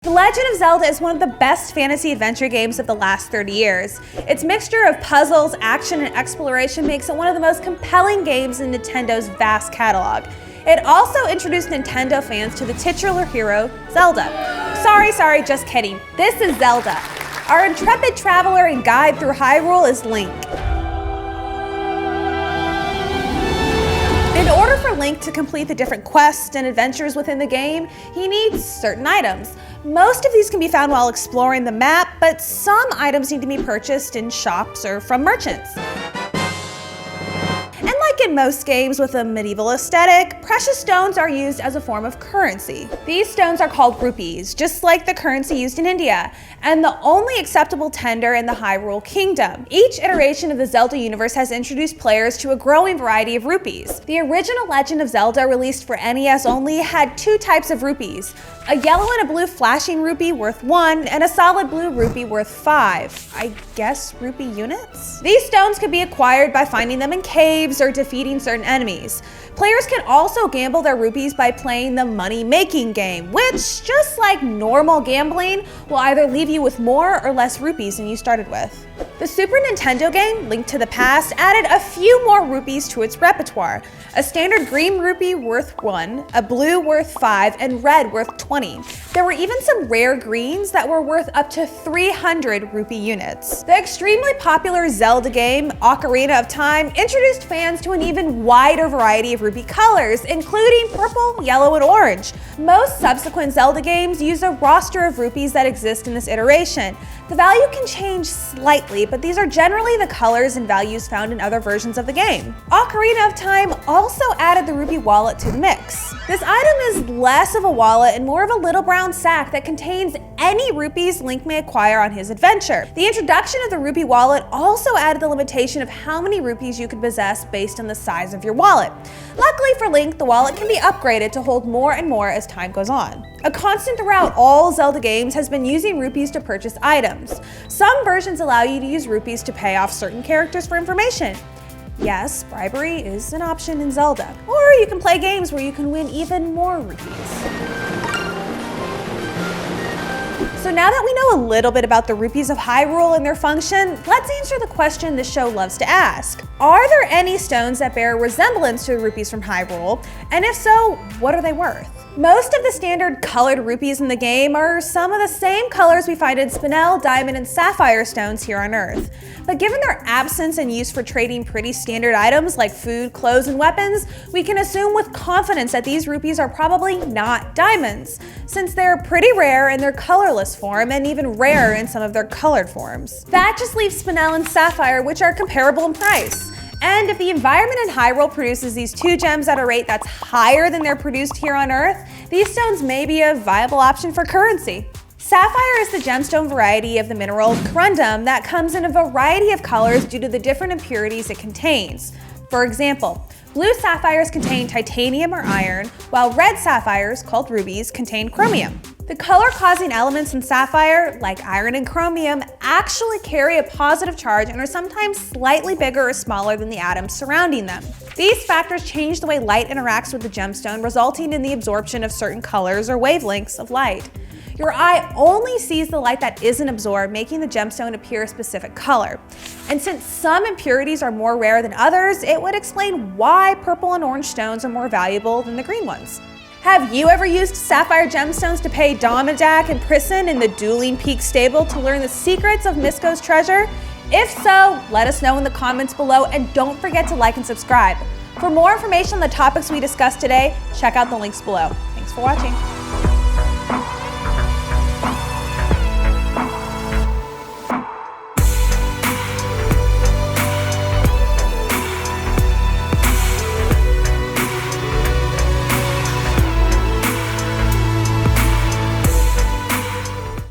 The Legend of Zelda is one of the best fantasy adventure games of the last 30 years. Its mixture of puzzles, action, and exploration makes it one of the most compelling games in Nintendo's vast catalog. It also introduced Nintendo fans to the titular hero, Zelda. Sorry, just kidding. This is Zelda. Our intrepid traveler and guide through Hyrule is Link. In order for Link to complete the different quests and adventures within the game, he needs certain items. Most of these can be found while exploring the map, but some items need to be purchased in shops or from merchants. And like in most games with a medieval aesthetic, precious stones are used as a form of currency. These stones are called rupees, just like the currency used in India, and the only acceptable tender in the Hyrule Kingdom. Each iteration of the Zelda universe has introduced players to a growing variety of rupees. The original Legend of Zelda, released for NES only, had two types of rupees: a yellow and a blue flashing rupee worth 1, and a solid blue rupee worth 5. I guess rupee units? These stones could be acquired by finding them in caves or defeating certain enemies. Players can also gamble their rupees by playing the money-making game, which, just like normal gambling, will either leave you with more or less rupees than you started with. The Super Nintendo game, Link to the Past, added a few more rupees to its repertoire: a standard green rupee worth 1, a blue worth 5, and red worth 20. There were even some rare greens that were worth up to 300 rupee units. The extremely popular Zelda game, Ocarina of Time, introduced fans to an even wider variety of rupee colors, including purple, yellow, and orange. Most subsequent Zelda games use a roster of rupees that exist in this iteration. The value can change slightly, but these are generally the colors and values found in other versions of the game. Ocarina of Time also added the rupee wallet to the mix. This item is less of a wallet and more of a little brown sack that contains any rupees Link may acquire on his adventure. The introduction of the rupee wallet also added the limitation of how many rupees you could possess based on the size of your wallet. Luckily for Link, the wallet can be upgraded to hold more and more as time goes on. A constant throughout all Zelda games has been using rupees to purchase items. Some versions allow you to use rupees to pay off certain characters for information. Yes, bribery is an option in Zelda. Or you can play games where you can win even more rupees. So now that we know a little bit about the rupees of Hyrule and their function, let's answer the question this show loves to ask. Are there any stones that bear a resemblance to the rupees from Hyrule? And if so, what are they worth? Most of the standard colored rupees in the game are some of the same colors we find in spinel, diamond, and sapphire stones here on Earth. But given their absence and use for trading pretty standard items like food, clothes, and weapons, we can assume with confidence that these rupees are probably not diamonds, since they're pretty rare in their colorless form and even rarer in some of their colored forms. That just leaves spinel and sapphire, which are comparable in price. And if the environment in Hyrule produces these two gems at a rate that's higher than they're produced here on Earth, these stones may be a viable option for currency. Sapphire is the gemstone variety of the mineral corundum that comes in a variety of colors due to the different impurities it contains. For example, blue sapphires contain titanium or iron, while red sapphires, called rubies, contain chromium. The color-causing elements in sapphire, like iron and chromium, actually carry a positive charge and are sometimes slightly bigger or smaller than the atoms surrounding them. These factors change the way light interacts with the gemstone, resulting in the absorption of certain colors or wavelengths of light. Your eye only sees the light that isn't absorbed, making the gemstone appear a specific color. And since some impurities are more rare than others, it would explain why purple and orange stones are more valuable than the green ones. Have you ever used sapphire gemstones to pay Domadak and Prison in the Dueling Peak stable to learn the secrets of Misko's treasure? If so, let us know in the comments below, and don't forget to like and subscribe. For more information on the topics we discussed today, check out the links below. Thanks for watching.